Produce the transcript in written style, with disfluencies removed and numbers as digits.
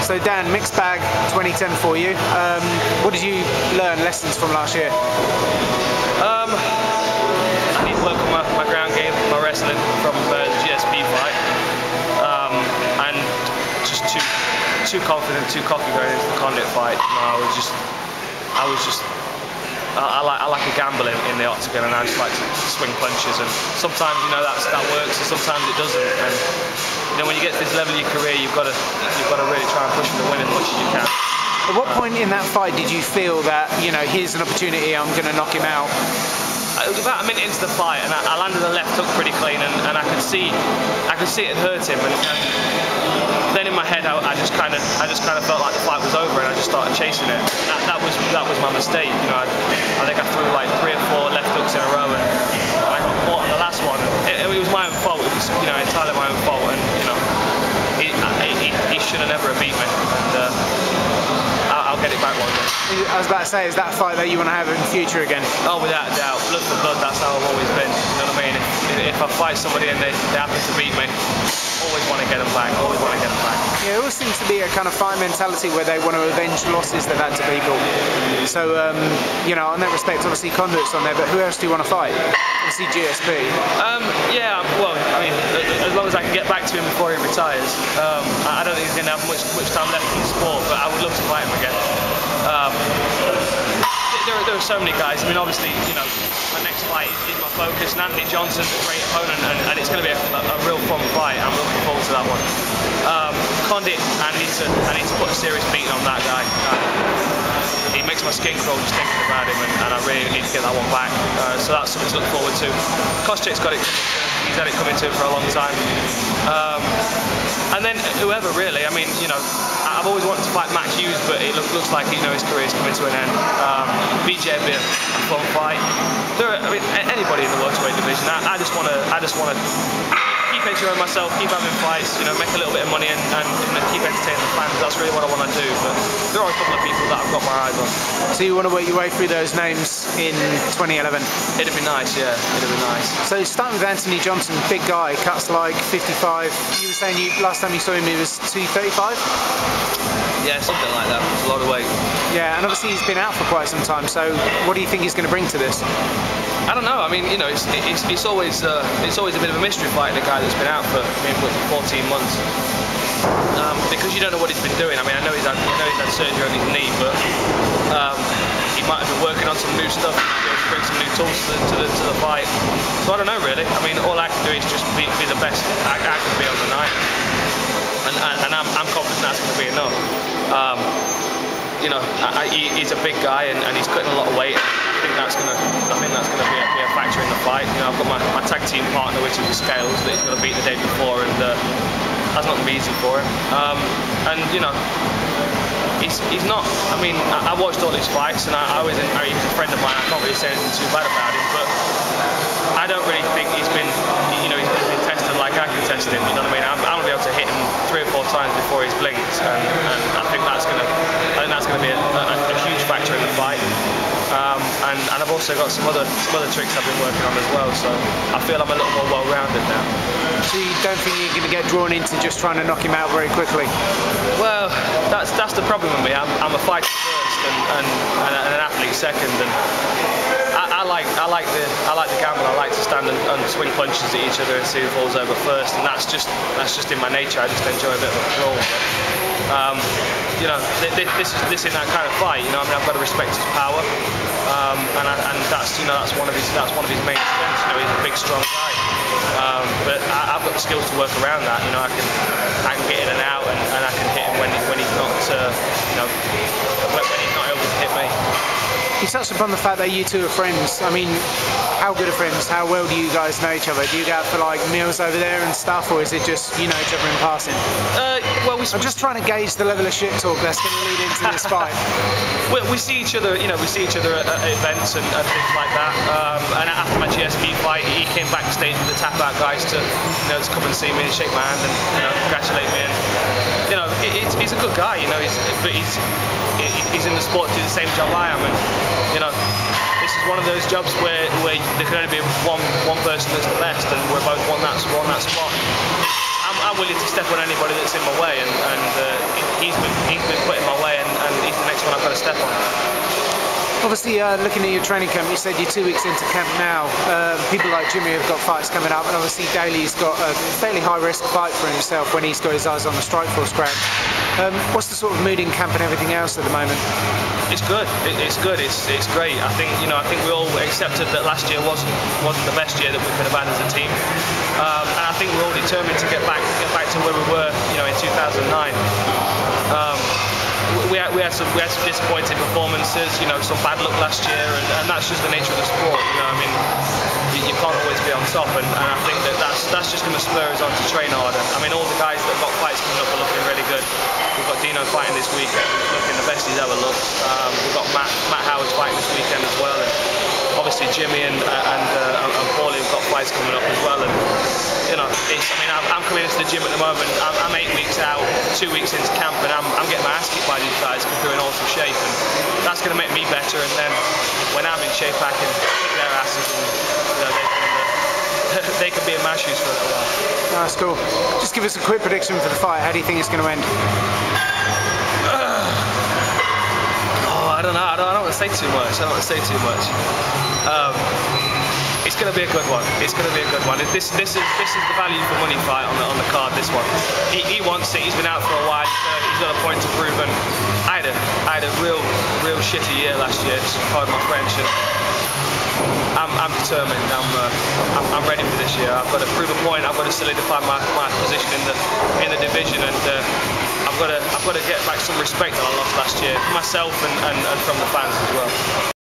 So Dan, mixed bag 2010 for you. What did you learn lessons from last year? I need to work on my ground game, my wrestling from the GSP fight. And just too confident, too cocky going into the Condit fight. I like a gamble in the octagon, and I just like to swing punches, and sometimes that works and sometimes it doesn't. And when you get to this level of your career, you've got to really try and push for the win as much as you can. At what point in that fight did you feel that, here's an opportunity, I'm going to knock him out? It was about a minute into the fight, and I landed a left hook pretty clean, and I could see it hurt him. And then in my head, I just kind of felt like the fight was over, and I just started chasing it. That was my mistake. I think I threw like 3 or 4 left hooks in a row, and I got caught on the last one. It was my own fault. It was entirely my own fault, and he should have never beat me. And I'll get it back one day. I was about to say, is that a fight that you want to have in the future again? Oh, without a doubt. Blood for blood, that's how I've always been. You know what I mean? If I fight somebody and they happen to beat me, always want to get them back, always want to get them back. Yeah, it always seems to be a kind of fight mentality where they want to avenge losses they've had to people. So, on that respect, obviously Condit's on there, but who else do you want to fight? Obviously GSP. Yeah, well, I mean, as long as I can get back to him before he retires. I don't think he's going to have much time left in the sport, but I would love to fight him again. There are so many guys. I mean, obviously, my next fight is my focus. And Anthony Johnson's a great opponent, and it's going to be a real fun fight. I'm looking forward to that one. Condit, I need to put a serious beating on that guy. He makes my skin crawl just thinking about him, and I really need to get that one back. So that's something to look forward to. Koscheck's got it. He's had it coming to him for a long time. And then whoever really. I mean, I've always wanted to fight Max Hughes, but it looks like his career is coming to an end. BJ would be a fun fight. Anybody in the welterweight division. I just want to keep enjoying myself, keep having fights, make a little bit of money and keep entertaining the fans. That's really what I want to do. But there are a couple of people that I've got my eyes on. So you want to work your way through those names in 2011? It'd be nice, yeah. It'd be nice. So starting with Anthony Johnson, big guy, cuts like 55. You were saying last time you saw him he was 235? Yeah, something like that. It's a lot of weight. Yeah, and obviously he's been out for quite some time. So what do you think he's going to bring to this? I don't know. I mean, it's always a bit of a mystery fighting a guy that's been out for 14 months because you don't know what he's been doing. I mean, I know he's had surgery on his knee, but he might have been working on some new stuff. He might be able to bring some new tools to the fight. So I don't know really. I mean, all I can do is just be the best I can be on the night, and I'm confident that's going to be enough. He's a big guy and he's cutting a lot of weight. I think that's gonna be a factor in the fight. I've got my tag team partner, which is the Scales, that he's going to beat the day before, and that's not going to be easy for him. He's not. I mean, I watched all his fights, and he was a friend of mine. I can't really say anything too bad about him, but I don't really think he's been tested like I can test him. You know what I mean? I'm going to be able to hit him 3 or 4 times before he's blinked, and I think that's going to be a huge factor in the fight. And I've also got some other tricks I've been working on as well, so I feel I'm a little more well-rounded now. So you don't think you're going to get drawn into just trying to knock him out very quickly? Well, that's the problem with me. I'm a fighter first and an athlete second, and I like the gamble. I like to stand and swing punches at each other and see who falls over first, and that's just in my nature. I just enjoy a bit of a brawl. This is that kind of fight. I mean, I've got to respect his power, and that's one of his main strengths. He's a big, strong guy. But I've got the skills to work around that. I can get in and out, and I can hit him when he's not, when he's not able to hit me. You touched upon the fact that you two are friends. I mean, how good are friends? How well do you guys know each other? Do you go out for like meals over there and stuff, or is it just you know each other in passing? Well, I'm just trying to gauge the level of shit talk that's going to lead into this fight. We see each other, we see each other at events and things like that. And after my GSP fight, he came backstage with the tap out guys to come and see me and shake my hand and congratulate me. And he's a good guy, but he's in the sport to do the same job I am, and this is one of those jobs where there can only be one person that's the best, and we're both on that spot. I'm willing to step on anybody that's in my way, and he's been been put in my way, and he's the next one I've got to step on. Obviously, looking at your training camp, you said you're 2 weeks into camp now. People like Jimmy have got fights coming up, and obviously Daly's got a fairly high-risk fight for himself when he's got his eyes on the Strikeforce crowd. What's the sort of mood in camp and everything else at the moment? It's good. It's good. It's great. I think I think we all accepted that last year wasn't the best year that we could have had as a team, and I think we're all determined to get back to where we were, in 2009. We had some disappointing performances, some bad luck last year, and that's just the nature of the sport. I mean, you can't always be on top, and I think that's just going to spur us on to train harder. I mean, all the guys that have got fights coming up are looking really good. We've got Dino fighting this weekend, looking the best he's ever looked. We've got Matt Howard fighting this weekend as well, and obviously Jimmy and Paulie have got fights coming up as well. And I'm coming into the gym at the moment. I'm 8 weeks out, 2 weeks into camp, and I'm getting my ass kicked by these guys because they're in awesome shape, and that's going to make me better. And then when I'm in shape, I can kick their asses, and they can be in my shoes for a little while. That's cool. Just give us a quick prediction for the fight. How do you think it's going to end? I don't know. I don't want to say too much. It's going to be a good one. This is the value for money fight on the card. This one. He wants it. He's been out for a while. He's got a point to prove. And I had a real shitty year last year. Pardon my French. And I'm determined. I'm ready for this year. I've got to prove a point. I've got to solidify my position in the division, and I've got to get back some respect that I lost last year, for myself and from the fans as well.